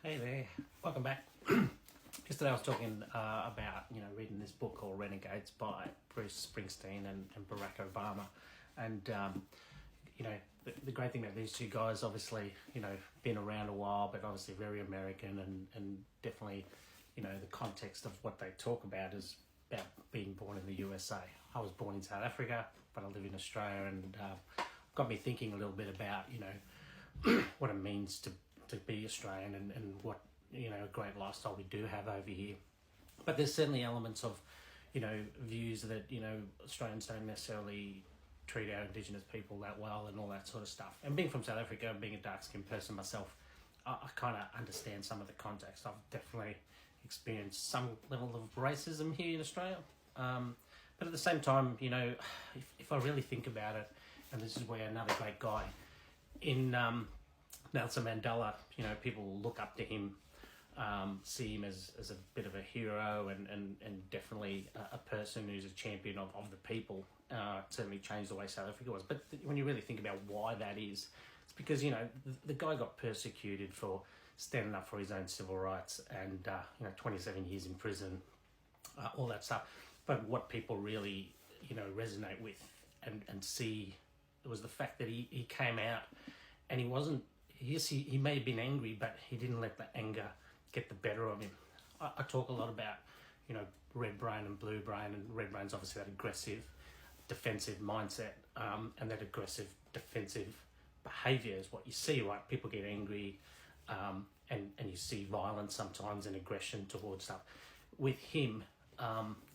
Hey there, welcome back. Yesterday I was talking about reading this book called Renegades by Bruce Springsteen and Barack Obama, and the great thing about these two guys, obviously been around a while, but obviously very American, and definitely the context of what they talk about is about being born in the USA. I was born in South Africa, but I live in Australia, and got me thinking a little bit about what it means to be Australian and what a great lifestyle we do have over here. But there's certainly elements of views that Australians don't necessarily treat our Indigenous people that well and all that sort of stuff. And being from South Africa and being a dark-skinned person myself, I kind of understand some of the context. I've definitely experienced some level of racism here in Australia, but at the same time, if I really think about it, and this is where another great guy in Nelson Mandela, people look up to him, see him as a bit of a hero and definitely a person who's a champion of the people. Certainly changed the way South Africa was. But when you really think about why that is, it's because, the guy got persecuted for standing up for his own civil rights and, 27 years in prison, all that stuff. But what people really, resonate with and see was the fact that he came out and he wasn't. Yes, he may have been angry, but he didn't let the anger get the better of him. I talk a lot about, red brain and blue brain, and red brain's obviously that aggressive, defensive mindset, and that aggressive, defensive behaviour is what you see, right? People get angry, and you see violence sometimes and aggression towards stuff. With him,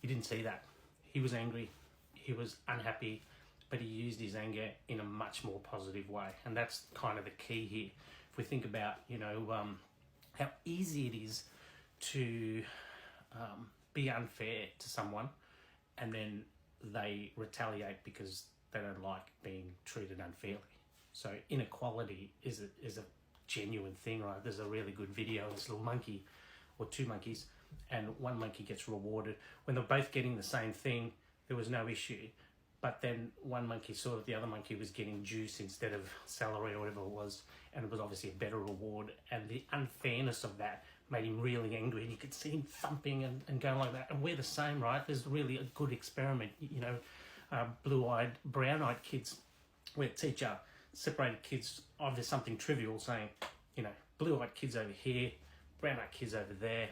you didn't see that. He was angry, he was unhappy, but he used his anger in a much more positive way. And that's kind of the key here. If we think about, how easy it is to be unfair to someone and then they retaliate because they don't like being treated unfairly. So inequality is a genuine thing, right? There's a really good video of this little monkey or two monkeys, and one monkey gets rewarded. When they're both getting the same thing, there was no issue. But then one monkey saw that the other monkey was getting juice instead of celery or whatever it was, and it was obviously a better reward. And the unfairness of that made him really angry, and you could see him thumping and going like that. And we're the same, right? There's really a good experiment, blue-eyed, brown-eyed kids, where teacher separated kids over something trivial, saying, blue-eyed kids over here, brown-eyed kids over there,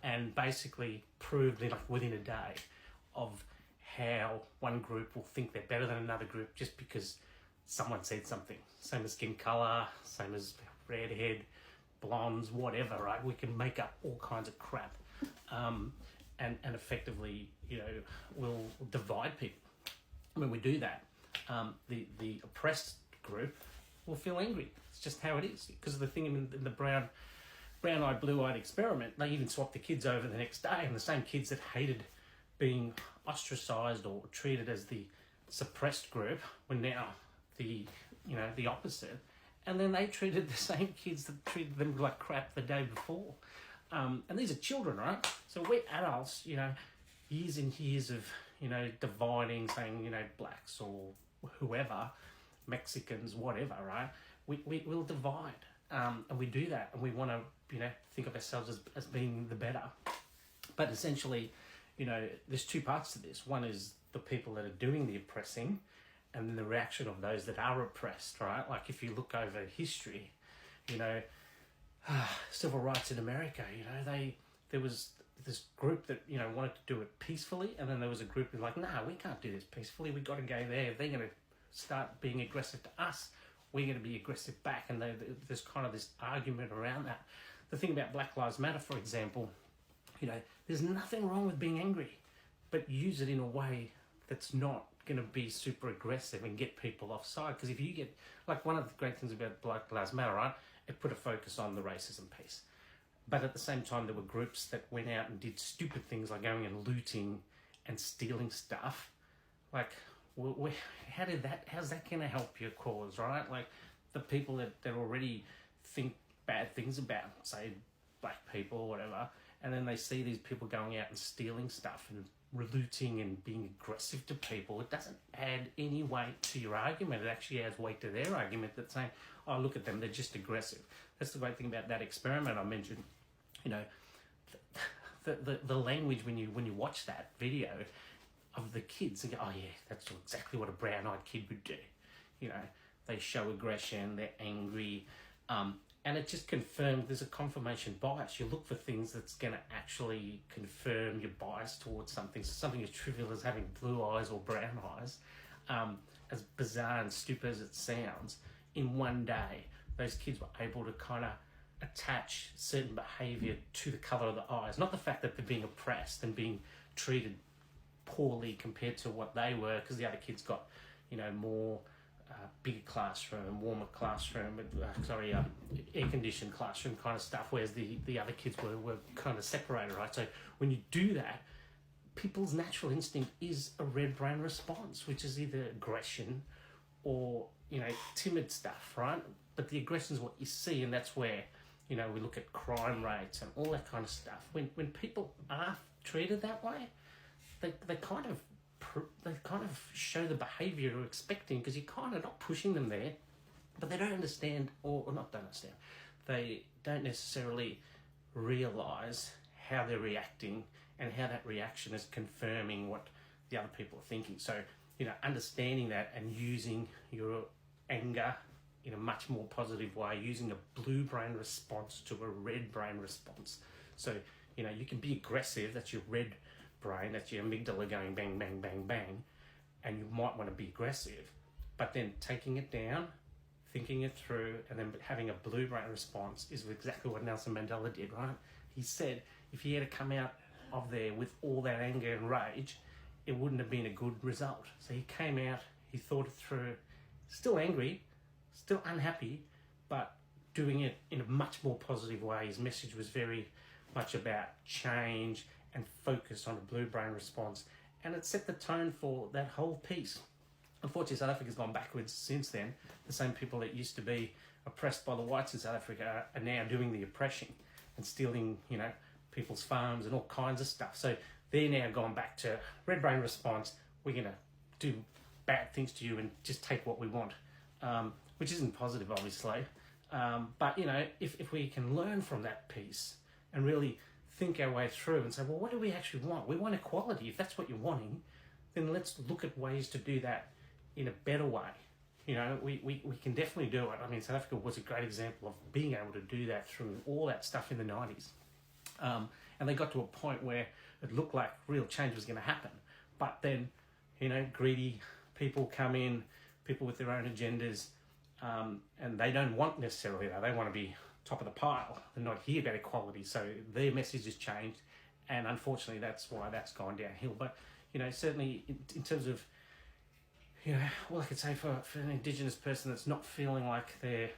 and basically proved within a day of how one group will think they're better than another group just because someone said something. Same as skin colour, same as redhead, blondes, whatever, right? We can make up all kinds of crap, and effectively, we'll divide people. When we do that, the oppressed group will feel angry. It's just how it is. Because of the thing in the brown-eyed, blue-eyed experiment, they even swapped the kids over the next day, and the same kids that hated being ostracised or treated as the suppressed group were now the opposite, and then they treated the same kids that treated them like crap the day before, and these are children, right? So we're adults, years and years of dividing, saying blacks or whoever, Mexicans, whatever, right? We'll divide, and we do that, and we want to think of ourselves as being the better, but essentially, there's two parts to this. One is the people that are doing the oppressing, and then the reaction of those that are oppressed, right? Like if you look over history, civil rights in America, there was this group that, wanted to do it peacefully, and then there was a group who's like, nah, we can't do this peacefully, we've got to go there. If they're going to start being aggressive to us, we're going to be aggressive back, and there's kind of this argument around that. The thing about Black Lives Matter, for example, there's nothing wrong with being angry, but use it in a way that's not going to be super aggressive and get people offside. Because if you get, one of the great things about Black Lives Matter, right, it put a focus on the racism piece. But at the same time, there were groups that went out and did stupid things like going and looting and stealing stuff. How's that going to help your cause, right? The people that already think bad things about, say, black people or whatever, and then they see these people going out and stealing stuff and looting and being aggressive to people, it doesn't add any weight to your argument. It actually adds weight to their argument that's saying, oh, look at them, they're just aggressive. That's the great thing about that experiment I mentioned. You know, the language when you watch that video of the kids and go, oh yeah, that's exactly what a brown-eyed kid would do. You know, they show aggression, they're angry, and it just confirms there's a confirmation bias. You look for things that's going to actually confirm your bias towards something. So something as trivial as having blue eyes or brown eyes, as bizarre and stupid as it sounds, in one day, those kids were able to kind of attach certain behaviour to the colour of the eyes. Not the fact that they're being oppressed and being treated poorly compared to what they were, because the other kids got, you know, more bigger classroom, warmer classroom, air-conditioned classroom kind of stuff, whereas the other kids were kind of separated, right? So when you do that, people's natural instinct is a red brain response, which is either aggression or, you know, timid stuff, right? But the aggression is what you see, and that's where, you know, we look at crime rates and all that kind of stuff. When people are treated that way, they kind of show the behaviour you're expecting, because you're kind of not pushing them there, but they don't understand, or not don't understand, they don't necessarily realise how they're reacting and how that reaction is confirming what the other people are thinking. So, you know, understanding that and using your anger in a much more positive way, using a blue brain response to a red brain response. So, you know, you can be aggressive, that's your red brain, that's your amygdala going bang, bang, bang, bang, and you might want to be aggressive, but then taking it down, thinking it through, and then having a blue brain response is exactly what Nelson Mandela did, right? He said if he had to come out of there with all that anger and rage, it wouldn't have been a good result. So he came out, he thought it through, still angry, still unhappy, but doing it in a much more positive way. His message was very much about change and focus on a blue brain response, and it set the tone for that whole piece. Unfortunately, South Africa's gone backwards since then. The same people that used to be oppressed by the whites in South Africa are now doing the oppression and stealing, you know, people's farms and all kinds of stuff. So they're now gone back to red brain response. We're going to do bad things to you and just take what we want, which isn't positive, obviously. But, you know, if we can learn from that piece and really think our way through and say, well, what do we actually want? We want equality. If that's what you're wanting, then let's look at ways to do that in a better way. You know, we can definitely do it. I mean, South Africa was a great example of being able to do that through all that stuff in the 90s. And they got to a point where it looked like real change was going to happen. But then, you know, greedy people come in, people with their own agendas, and they don't want necessarily that. They want to be top of the pile and not hear about equality. So their message has changed, and unfortunately that's why that's gone downhill. But, you know, certainly in terms of, you know, all I could say for an Indigenous person that's not feeling like they're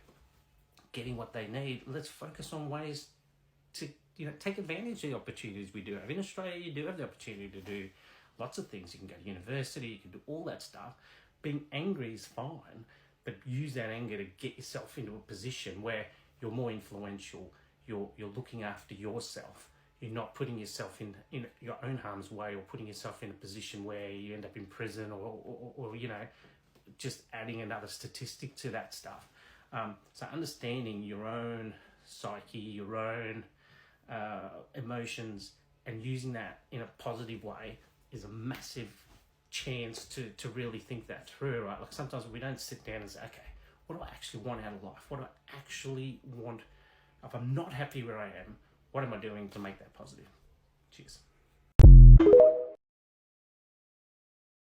getting what they need, let's focus on ways to, you know, take advantage of the opportunities we do have. In Australia, you do have the opportunity to do lots of things. You can go to university, you can do all that stuff. Being angry is fine, but use that anger to get yourself into a position where you're more influential, you're looking after yourself, you're not putting yourself in your own harm's way, or putting yourself in a position where you end up in prison, or you know, just adding another statistic to that stuff. So understanding your own psyche, your own emotions, and using that in a positive way is a massive chance to really think that through, right? Like sometimes we don't sit down and say, okay, what do I actually want out of life? What do I actually want? If I'm not happy where I am, what am I doing to make that positive? Cheers.